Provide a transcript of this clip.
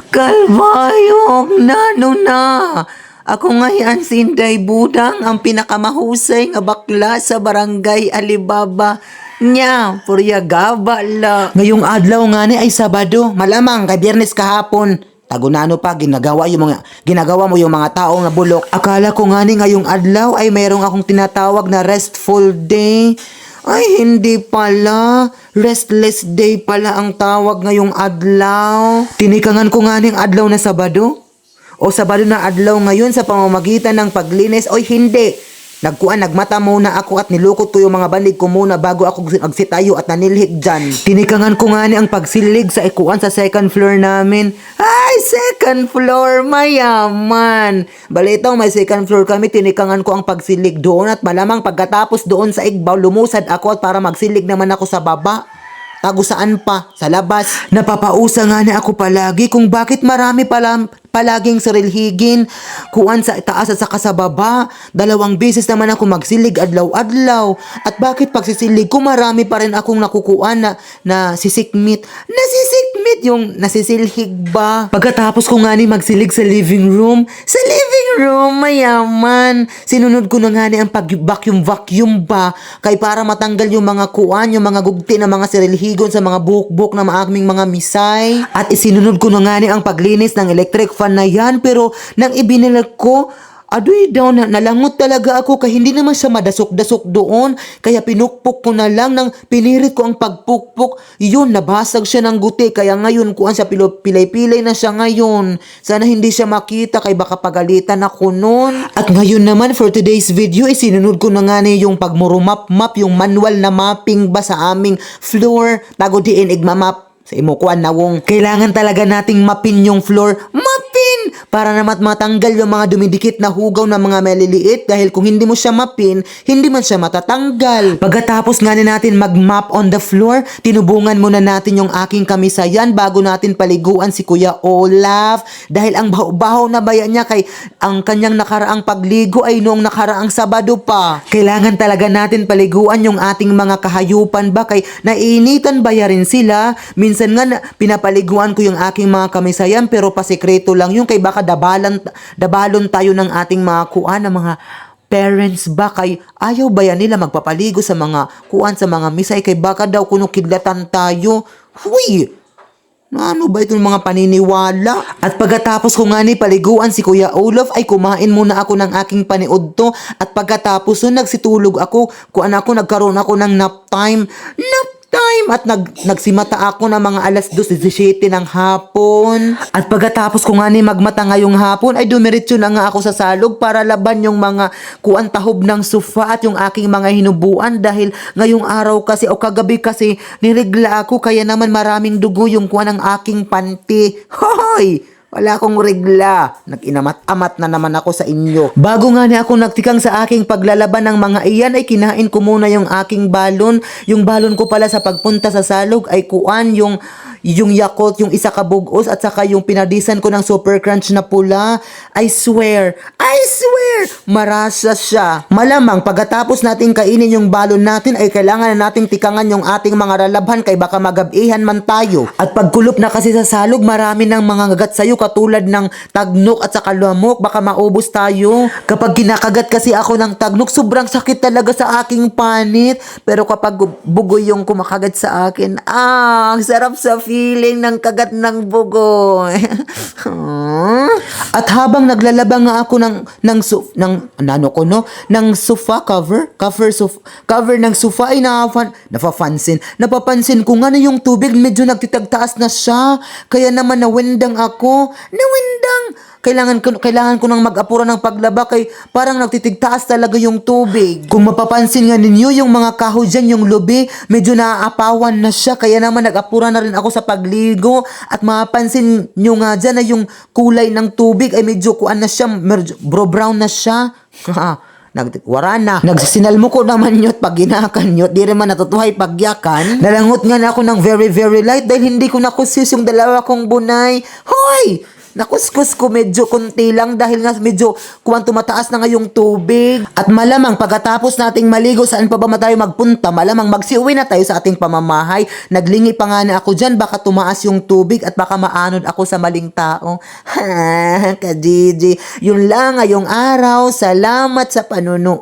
Kalbayog nano na. Ako ngayon si Inday Budang, ang pinakamahusay nga bakla sa barangay Alibaba. Nya, purya gaba la. Ngayong adlaw nga ni ay Sabado, malamang kay Biyernes kahapon. Tagunano pa ginagawa mo yung mga taong nabulok. Akala ko nga ni ngayong adlaw ay mayroong akong tinatawag na restful day. Ay, hindi pala. Restless day pala ang tawag ngayong adlaw. Tinikangan ko nga ning adlaw na Sabado. O Sabado na adlaw ngayon sa pamamagitan ng paglinis. Oy, hindi. Nagmata muna ako at nilukot ko yung mga bandig ko muna bago ako magsitayo at nanilhik dyan. Tinikangan ko nga ni ang pagsilig sa ikuan sa second floor namin. Ay, second floor, mayaman. Balitaw, may second floor kami, tinikangan ko ang pagsilig doon at malamang pagkatapos doon sa igbaw, lumusad ako at para magsilig naman ako sa baba. Tago saan pa? Sa labas. Napapausa nga na ako palagi kung bakit marami palaging sarilhigin. Kuan sa taas at saka sa baba. 2 beses naman ako magsilig adlaw-adlaw. At bakit pagsisilig ko marami pa rin akong nakukuan na sisikmit. Nasisikmit yung nasisilhig ba? Pagkatapos ko nga ni magsilig sa living room. Sa living room, mayaman. Sinunod ko na nga ni ang pag-vacuum ba? Kay para matanggal yung mga kuan, yung mga gugti na mga sarilhigon sa mga buhok-buhok na maaming mga misay. At isinunod ko na nga ni ang paglinis ng electric fan na yan, pero nang ibinilag ko, adoy daw nalangot talaga ako kaya hindi naman siya madasok-dasok doon. Kaya pinukpok ko na lang nang pinirit ko ang pagpukpok. Yun, nabasag siya ng guti. Kaya ngayon kuan siya pilay-pilay na siya ngayon. Sana hindi siya makita kay baka pagalitan ako noon. At ngayon naman for today's video, isinunod ko na nga ni yung pagmurumap-map, yung manual na mapping ba sa aming floor. Tago diin igmamap. Sa imukuan na wong kailangan talaga nating mapin yung floor. Mapin! Para naman matanggal yung mga dumidikit na hugaw na mga maliliit dahil kung hindi mo siya mapin, hindi man siya matatanggal. Pagkatapos nga natin mag-map on the floor, tinubungan muna natin yung aking kamisayan bago natin paliguan si Kuya Olaf. Dahil ang baho na bayan niya kay ang kanyang nakaraang pagligo ay noong nakaraang Sabado pa. Kailangan talaga natin paliguan yung ating mga kahayupan ba kay naiinitan bayarin sila. Minsan nga pinapaliguan ko yung aking mga kamisayan pero pasikreto lang yung kay baka dabalon tayo ng ating mga kuan ng mga parents ba kay ayaw ba yan nila magpapaligo sa mga kuan sa mga misay kay baka daw kuno kidlatan tayo. Huy! Ano ba itong mga paniniwala? At pagkatapos ko nga ni paliguan si Kuya Olaf ay kumain muna ako ng aking paniudto at pagkatapos nun nagsitulog ako nagkaroon ako ng nap time at nagsimata ako ng mga alas 2:17 ng hapon. At pagkatapos ko nga ni magmata ngayong hapon ay dumiretso na nga ako sa salog para laban yung mga kuan tahob ng sofa at yung aking mga hinubuan dahil ngayong araw kasi o kagabi kasi nirigla ako kaya naman maraming dugo yung kuan ng aking panty. Hoy! Wala akong regla. Nag-inamat-amat na naman ako sa inyo. Bago nga niya ako nagtikang sa aking paglalaban ng mga iyan ay kinain ko muna yung aking balon. Yung balon ko pala sa pagpunta sa salog ay kuan yung Yakult, yung isa kabugos at saka yung pinadisan ko ng super crunch na pula. I swear, marasa siya. Malamang pagkatapos nating kainin yung balon natin ay kailangan na nating tikangan yung ating mga ralabhan kay baka magabihan man tayo. At pagkulop na kasi sa salog, marami ng mga gagat sa'yo katulad ng tagnok at saka lamok, baka maubos tayo. Kapag kinakagat kasi ako ng tagnok, sobrang sakit talaga sa aking panit. Pero kapag bugoy yung kumakagat sa akin, ang sarap sa feeling ng kagat ng bugoy. At habang naglalaba nga ako ng sofa cover ng sofa ay napapansin ko nga na yung tubig medyo nagtitagtaas na siya. Kaya naman nawindang ako. Kailangan ko nang mag-apura ng paglaba kay parang nagtitigtaas talaga yung tubig. Kung mapapansin nga ninyo yung mga kahoy dyan, yung lubi, medyo naaapawan na siya. Kaya naman nag-apura na rin ako sa pagligo. At mapapansin nyo nga dyan na yung kulay ng tubig ay medyo kuan na siya, brown na siya. Wara na. Nagsisinalmo ko naman yun pag ginakan yun. Di rin man natutuhay pagyakan. Nalangot nga na ako ng very, very light dahil hindi ko nakusis yung 2 kong bunay. Hoy! Nakuskus ko medyo konti lang dahil nga medyo kuwan tumataas na ngayong tubig. At malamang pagkatapos nating maligo, saan pa ba tayo magpunta? Malamang magsiuwi na tayo sa ating pamamahay. Naglingi pa nga na ako dyan, baka tumaas yung tubig at baka maanod ako sa maling tao. Ha, ka-Gigi. Yun lang ngayong araw. Salamat sa panunood.